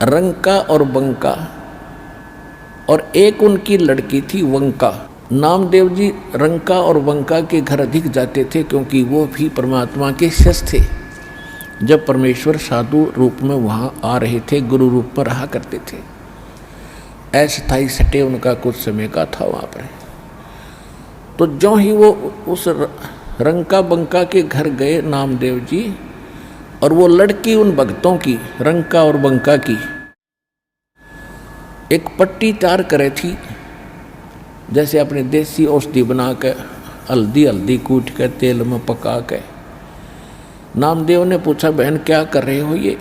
रंका और बंका, और एक उनकी लड़की थी वंका। नामदेव जी रंका और वंका के घर अधिक जाते थे, क्योंकि वो भी परमात्मा के शिष्य थे। जब परमेश्वर साधु रूप में वहाँ आ रहे थे, गुरु रूप में रहा करते थे। अस्थायी सटे उनका कुछ समय का था वहाँ पर। तो जो ही वो उस रंका बंका के घर गए नामदेव जी, और वो लड़की उन भक्तों की, रंका और बंका की, एक पट्टी तैयार करे थी, जैसे अपने देसी औषधि बना के हल्दी कूट के तेल में पका के। नामदेव ने पूछा, बहन क्या कर रहे हो ये?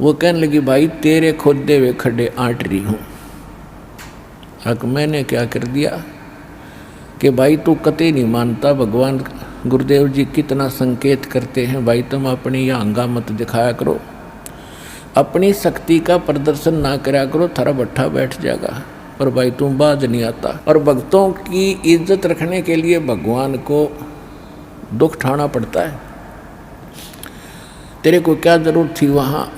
वो कहने लगी, भाई तेरे खोदे हुए खड्डे आंट रही हूँ। हक मैंने क्या कर दिया कि भाई तू कतई नहीं मानता, भगवान गुरुदेव जी कितना संकेत करते हैं, भाई तुम अपनी यह अंगा मत दिखाया करो, अपनी शक्ति का प्रदर्शन ना करा करो, थारा भट्ठा बैठ जाएगा। पर भाई तुम बाज नहीं आता। और भक्तों की इज्जत रखने के लिए भगवान को दुख उठाना पड़ता है। तेरे को क्या जरूरत थी वहाँ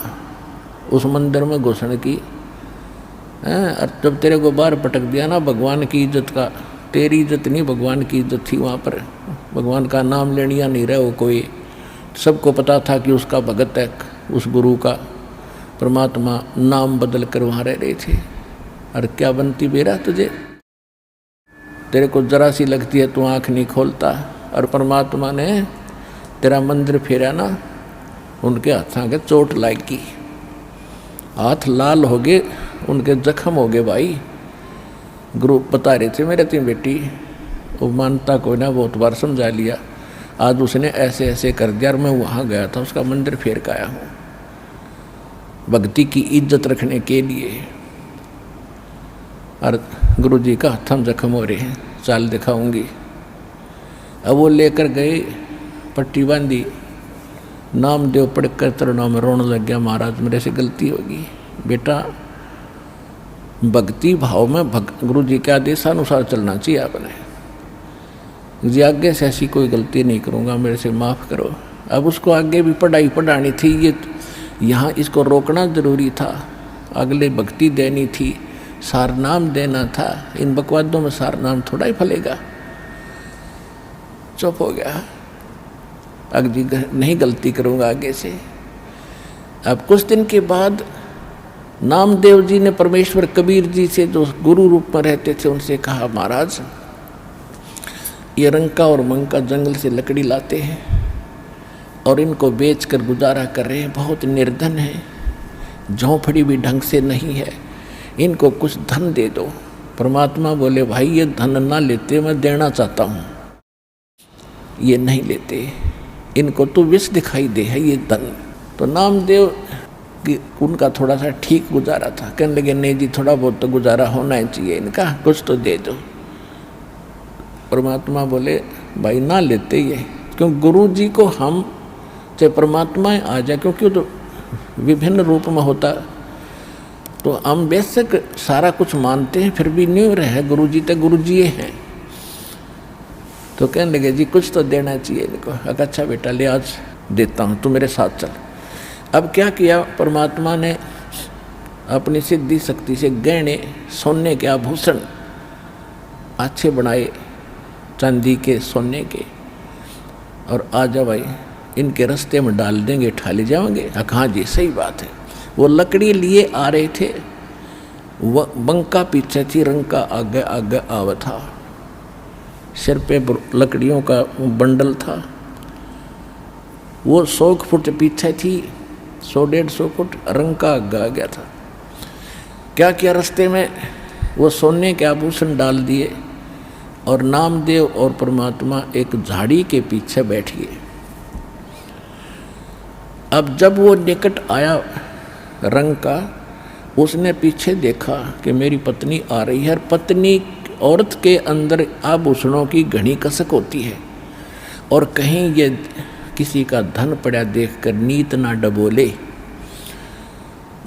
उस मंदिर में घुसने की? और जब तेरे को बाहर पटक दिया ना भगवान की इज्जत का, तेरी इज्जत नहीं भगवान की इज्जत थी वहाँ पर। भगवान का नाम लेनिया नहीं रहा वो कोई, सबको पता था कि उसका भगत है, उस गुरु का। परमात्मा नाम बदल कर वहाँ रह रहे थे। और क्या बनती बेरा तुझे? तेरे को जरा सी लगती है, तू आँख नहीं खोलता। और परमात्मा ने तेरा मंदिर फेरा ना, उनके हाथों के चोट लागी, हाथ लाल हो गए, उनके जख्म हो गए। भाई गुरु बता रहे थे मेरे तीन बेटी, वो मानता कोई ना, बहुत बार समझा लिया। आज उसने ऐसे ऐसे कर दिया, और मैं वहाँ गया था, उसका मंदिर फेर के आया हूँ भक्ति की इज्जत रखने के लिए। और गुरु जी का हथम जख्म हो रहे हैं, चाल दिखाऊंगी। अब वो लेकर गए, पट्टी बांधी, नामदेव पढ़कर तरुणों में रोने लग गया, महाराज मेरे से गलती होगी। बेटा भक्ति भाव में गुरु जी के आदेशानुसार चलना चाहिए आपने। जी आगे से ऐसी कोई गलती नहीं करूँगा, मेरे से माफ़ करो। अब उसको आगे भी पढ़ाई पढ़ानी थी, ये यहाँ इसको रोकना ज़रूरी था, अगले भक्ति देनी थी, सार नाम देना था। इन बकवादों में सार नाम थोड़ा ही फलेगा। चुप हो गया, अब जी नहीं गलती करूँगा आगे से। अब कुछ दिन के बाद नामदेव जी ने परमेश्वर कबीर जी से, जो गुरु रूप में रहते थे, उनसे कहा, महाराज ये रंका और मंका जंगल से लकड़ी लाते हैं और इनको बेचकर गुजारा कर रहे हैं, बहुत निर्धन है, झोंपड़ी भी ढंग से नहीं है, इनको कुछ धन दे दो। परमात्मा बोले, भाई ये धन ना लेते, मैं देना चाहता हूँ। ये नहीं लेते, इनको तो विष दिखाई दे है ये धन। तो नामदेव कि उनका थोड़ा सा ठीक गुजारा था, कहने लगे, नहीं जी थोड़ा बहुत तो गुजारा होना ही चाहिए इनका, कुछ तो दे दो। परमात्मा बोले, भाई ना लेते ये, क्यों गुरु जी को हम चाहे परमात्मा आ जाए, क्योंकि वो तो विभिन्न रूप में होता, तो हम बेशक सारा कुछ मानते हैं, फिर भी नहीं रहे गुरु जी तो गुरु जी हैं। तो कहने लगे, जी कुछ तो देना चाहिए इनको। अच्छा बेटा ले, आज देता हूँ, तू मेरे साथ चल। अब क्या किया परमात्मा ने, अपनी सिद्धि शक्ति से गहने, सोने के आभूषण अच्छे बनाए, चांदी के, सोने के, और आ जा भाई इनके रास्ते में डाल देंगे, ठा ले जाओगे। हाँ जी सही बात है। वो लकड़ी लिए आ रहे थे, वह बंका पीछे थी, रंका आगे आगे आवा था, सिर पे लकड़ियों का बंडल था। वो 100 फुट पीछे थी, 100-150 फुट, रंका आगे आ गया था। क्या किया रास्ते में, वो सोने के आभूषण डाल दिए, और नामदेव और परमात्मा एक झाड़ी के पीछे बैठ गए। अब जब वो निकट आया रंका, उसने पीछे देखा कि मेरी पत्नी आ रही है। पत्नी औरत के अंदर आभूषणों की घनी कसक होती है, और कहीं ये किसी का धन पड़ा देखकर नीत ना डबोले,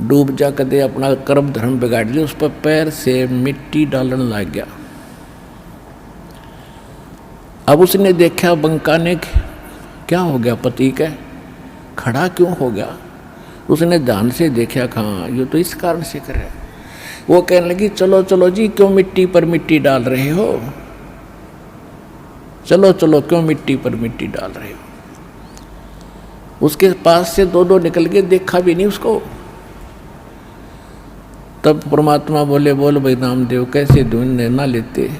डूब जा कदे अपना कर्म धर्म बिगाड़ लिया। उस पर पैर से मिट्टी डालने लग गया। अब उसने देखा, बंका ने, क्या हो गया पति का, खड़ा क्यों हो गया? उसने ध्यान से देखा, हाँ ये तो इस कारण से कर रहा है। वो कहने लगी चलो चलो जी, क्यों मिट्टी पर मिट्टी डाल रहे हो, चलो चलो क्यों मिट्टी पर मिट्टी डाल रहे हो। उसके पास से दो निकल के, देखा भी नहीं उसको। तब परमात्मा बोले, बोल भाई नामदेव, कैसे ढूंढने ना लेते।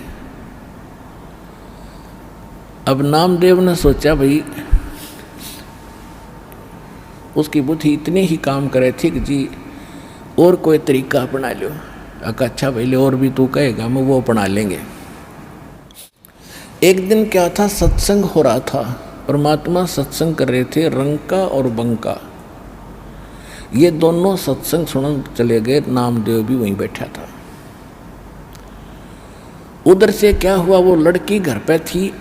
अब नामदेव ने सोचा भाई उसकी बुद्धि इतनी ही काम करे थी कि जी और कोई तरीका अपना लो। अच्छा भाई और भी तू कहेगा, मैं वो अपना लेंगे। एक दिन क्या था, सत्संग हो रहा था। परमात्मा सत्संग कर रहे थे, रंका और बंका, ये दोनों सत्संग सुनने चले गए। नामदेव भी वहीं बैठा था। उधर से क्या हुआ, वो लड़की घर पे थी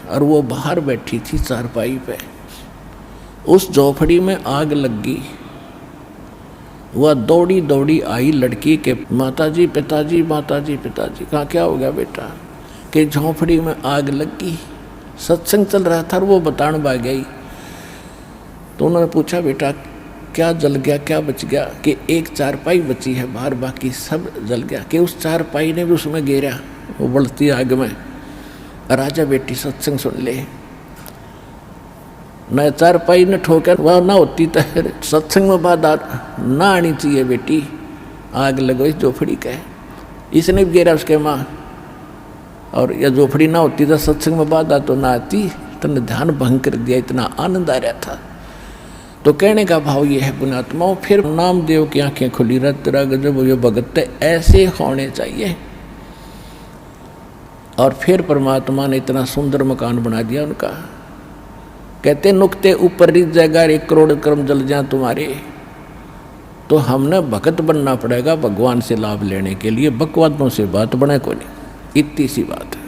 और वो बाहर बैठी थी चारपाई पे। उस झोपड़ी में आग लग गई। वह दौड़ी दौड़ी आई लड़की के, माताजी पिताजी, माताजी पिताजी। कहा क्या हो गया बेटा, कि झोपड़ी में आग लग गई। सत्संग चल रहा था और वो बताने भाग गई। तो उन्होंने पूछा बेटा क्या जल गया, क्या बच गया। कि एक चारपाई बची है बाहर, बाकी सब जल गया। कि उस चारपाई ने भी उसमें गिरा, वो बढ़ती आग में। राजा बेटी सत्संग सुन ले, न चारपाई ने ठोकर, वह ना होती तो सत्संग में बात ना आनी चाहिए बेटी। आग लगो इस झोपड़ी का, इसने भी गिरा उसके माँ। और यह झोपड़ी ना होती तो सत्संग में बात तो ना आती। तुमने ध्यान भंग कर दिया, इतना आनंद आ रहा था। तो कहने का भाव ये है पुण्यात्माओं, फिर नामदेव की आंखें खुली, रहा तेरा गजब ये भगत ऐसे होने चाहिए। और फिर परमात्मा ने इतना सुंदर मकान बना दिया उनका। कहते नुक्ते ऊपर रिज जाएगा, 1 करोड़ कर्म जल जाए तुम्हारे। तो हमने भगत बनना पड़ेगा भगवान से लाभ लेने के लिए। बकवादों से बात बने को नहीं, इतनी सी बात है।